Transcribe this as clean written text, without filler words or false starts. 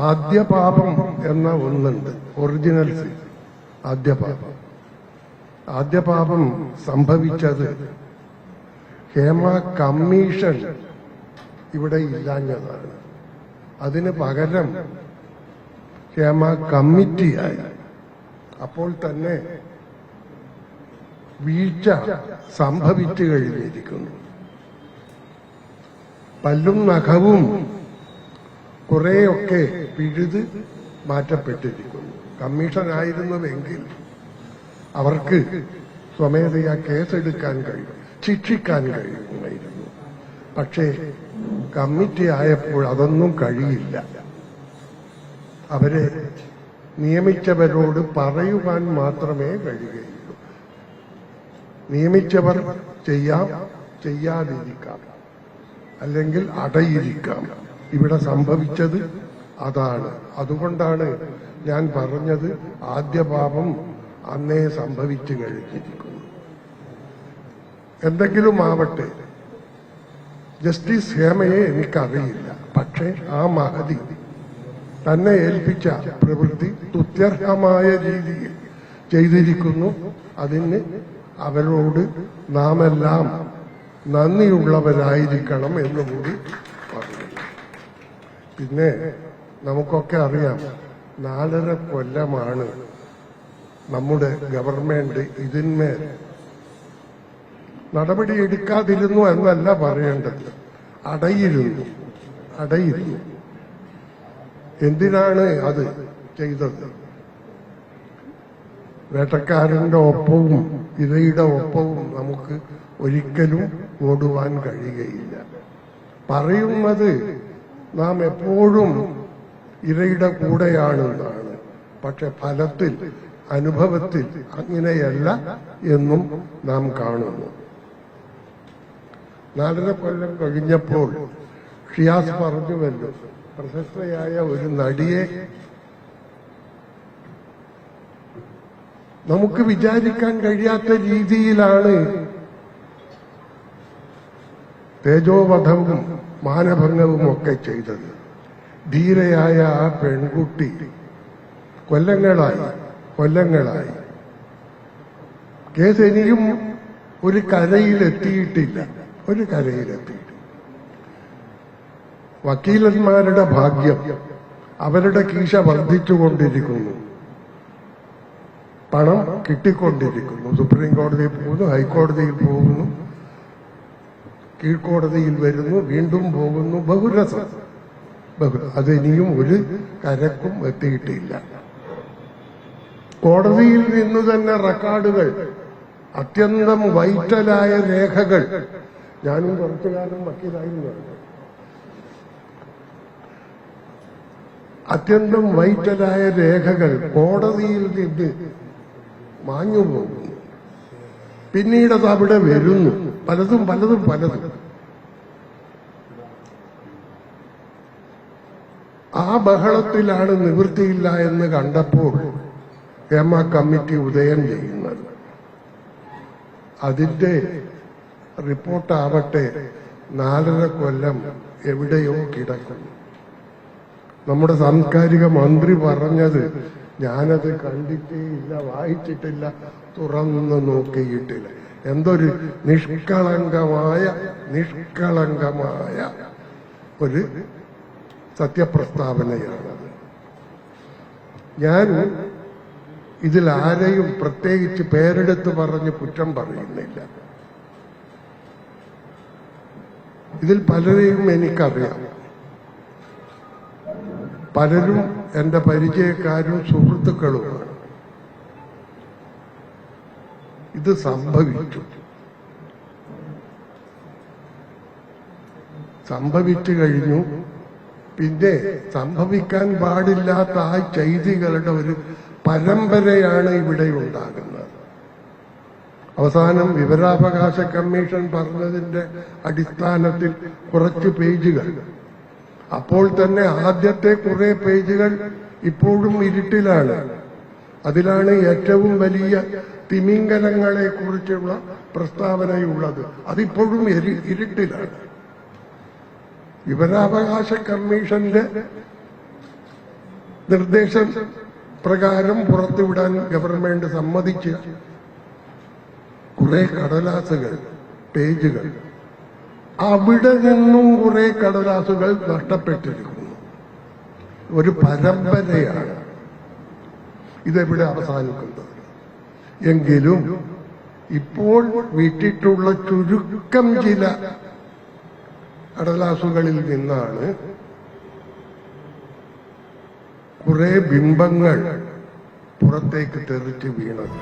ആദ്യ പാപം എന്ന ഒന്നുണ്ട്, ഒറിജിനൽ സിൻ. ആദ്യ പാപം സംഭവിച്ചത് ഹേമ കമ്മീഷൻ ഇവിടെ ഇല്ലാഞ്ഞതാണ്. അതിന് പകരം ഹേമ കമ്മിറ്റിയായി. അപ്പോൾ തന്നെ വീഴ്ച സംഭവിച്ചു കഴിഞ്ഞിരിക്കുന്നു. പല്ലും നഖവും കുറെയൊക്കെ പിഴുത് മാറ്റപ്പെട്ടിരിക്കുന്നു. കമ്മീഷനായിരുന്നുവെങ്കിൽ അവർക്ക് സ്വമേധയാ കേസെടുക്കാൻ കഴിയും, ശിക്ഷിക്കാൻ കഴിയുമായിരുന്നു. പക്ഷേ കമ്മിറ്റി ആയപ്പോൾ അതൊന്നും കഴിയില്ല. അവരെ നിയമിച്ചവരോട് പറയുവാൻ മാത്രമേ കഴിയുകയുള്ളൂ. നിയമിച്ചവർ ചെയ്യാം, ചെയ്യാതിരിക്കാം, അല്ലെങ്കിൽ അടയിരിക്കാം. ഇവിടെ സംഭവിച്ചത് അതാണ്. അതുകൊണ്ടാണ് ഞാൻ പറഞ്ഞത് ആദ്യ പാപം അന്നേ സംഭവിച്ചു കഴിഞ്ഞിരിക്കുന്നു. എന്തെങ്കിലും ആവട്ടെ, ജസ്റ്റിസ് ഹേമയെ എനിക്കറിയില്ല. പക്ഷേ ആ മഹതി തന്നെ ഏൽപ്പിച്ച പ്രവൃത്തി തുത്യർഹമായ രീതിയിൽ ചെയ്തിരിക്കുന്നു. അതിന് അവരോട് നാമെല്ലാം നന്ദിയുള്ളവരായിരിക്കണം എന്നുകൂടി പറഞ്ഞു. പിന്നെ നമുക്കൊക്കെ അറിയാം, 4.5 കൊല്ലമാണ് നമ്മുടെ ഗവൺമെന്റ് ഇതിന്മേൽ നടപടിയെടുക്കാതിരുന്നു എന്നല്ല പറയേണ്ടത്, അടയിരുന്നു. എന്തിനാണ് അത് ചെയ്തത്? വേട്ടക്കാരന്റെ ഒപ്പവും ഇരയുടെ ഒപ്പവും നമുക്ക് ഒരിക്കലും ഓടുവാൻ കഴിയുകയില്ല. പറയുന്നത് നാം എപ്പോഴും ഇരയുടെ കൂടെയാണെന്നാണ്. പക്ഷെ ഫലത്തിൽ, അനുഭവത്തിൽ അങ്ങനെയല്ല എന്നും നാം കാണുന്നു. 4.5 കൊല്ലം കഴിഞ്ഞപ്പോൾ ഷിയാസ് പറഞ്ഞുവല്ലോ, പ്രശസ്തയായ ഒരു നടിയെ നമുക്ക് വിചാരിക്കാൻ കഴിയാത്ത രീതിയിലാണ് തേജോവധവും മാനഭംഗവും ഒക്കെ ചെയ്തത്. ധീരയായ ആ പെൺകുട്ടി കൊല്ലങ്ങളായി കേസ് ഇനിയും ഒരു കരയിലെത്തിയിട്ടില്ല. വക്കീലന്മാരുടെ ഭാഗ്യം, അവരുടെ കീശ വർദ്ധിച്ചുകൊണ്ടിരിക്കുന്നു, പണം കിട്ടിക്കൊണ്ടിരിക്കുന്നു. സുപ്രീം കോടതിയിൽ പോകുന്നു, ഹൈക്കോടതിയിൽ പോകുന്നു, കീഴ്ക്കോടതിയിൽ വരുന്നു, വീണ്ടും പോകുന്നു. ബഹുരസം. അതിനിയും ഒരു കരക്കും എത്തിയിട്ടില്ല. കോടതിയിൽ നിന്ന് തന്നെ റെക്കോർഡുകൾ, അത്യന്തം വൈറ്റലായ രേഖകൾ. ഞാനും കുറച്ചു കാലം വക്കീലായിരുന്നു. അത്യന്തം വൈറ്റലായ രേഖകൾ കോടതിയിൽ നിന്ന് മാഞ്ഞു പോകുന്നു. പിന്നീട് അത് അവിടെ വരുന്നു. പലതും. ആ ബഹളത്തിലാണ് നിവൃത്തിയില്ല എന്ന് കണ്ടപ്പോൾ ഹേമ കമ്മിറ്റി ഉദയം ചെയ്യുന്നത്. അതിന്റെ റിപ്പോർട്ടാവട്ടെ 4.5 കൊല്ലം എവിടെയോ കിടക്കുന്നു. നമ്മുടെ സാംസ്കാരിക മന്ത്രി പറഞ്ഞത് ഞാനത് കണ്ടിട്ടേയില്ല, വായിച്ചിട്ടില്ല, തുറന്നു നോക്കിയിട്ടില്ല. എന്തൊരു നിഷ്കളങ്കമായ ഒരു സത്യപ്രസ്താവനയാണത്. ഞാൻ ഇതിൽ ആരെയും പ്രത്യേകിച്ച് പേരെടുത്ത് പറഞ്ഞ് കുറ്റം പറയുന്നില്ല. ഇതിൽ പലരെയും എനിക്കറിയാം. പലരും എന്റെ പരിചയക്കാരും സുഹൃത്തുക്കളുമാണ്. ഇത് സംഭവിച്ചു കഴിഞ്ഞു. പിന്നെ സംഭവിക്കാൻ പാടില്ലാത്ത ആ ചെയ്തികളുടെ ഒരു പരമ്പരയാണ് ഇവിടെ ഉണ്ടാകുന്നത്. അവസാനം വിവരാവകാശ കമ്മീഷൻ പറഞ്ഞതിന്റെ അടിസ്ഥാനത്തിൽ കുറച്ച് പേജുകൾ, അപ്പോൾ തന്നെ ആദ്യത്തെ കുറെ പേജുകൾ ഇപ്പോഴും ഇരുട്ടിലാണ്. അതിലാണ് ഏറ്റവും വലിയ തിമിംഗലങ്ങളെ കുറിച്ചുള്ള പ്രസ്താവനയുള്ളത്. അതിപ്പോഴും ഇരുട്ടിലാണ്. വിവരാവകാശ കമ്മീഷന്റെ നിർദ്ദേശം പ്രകാരം പുറത്തുവിടാൻ ഗവൺമെന്റ് സമ്മതിച്ച് കുറെ കടലാസുകൾ, പേജുകൾ, അവിടെ നിന്നും കുറെ കടലാസുകൾ നഷ്ടപ്പെട്ടിരിക്കുന്നു. ഒരു പരമ്പരയാണ്. ഇതെവിടെ അവസാനിക്കുന്നത്? എങ്കിലും ഇപ്പോൾ വിട്ടിട്ടുള്ള ചുരുക്കം ചില കടലാസുകളിൽ നിന്നാണ് കുറെ ബിംബങ്ങൾ പുറത്തേക്ക് തെറിച്ച് വീണത്.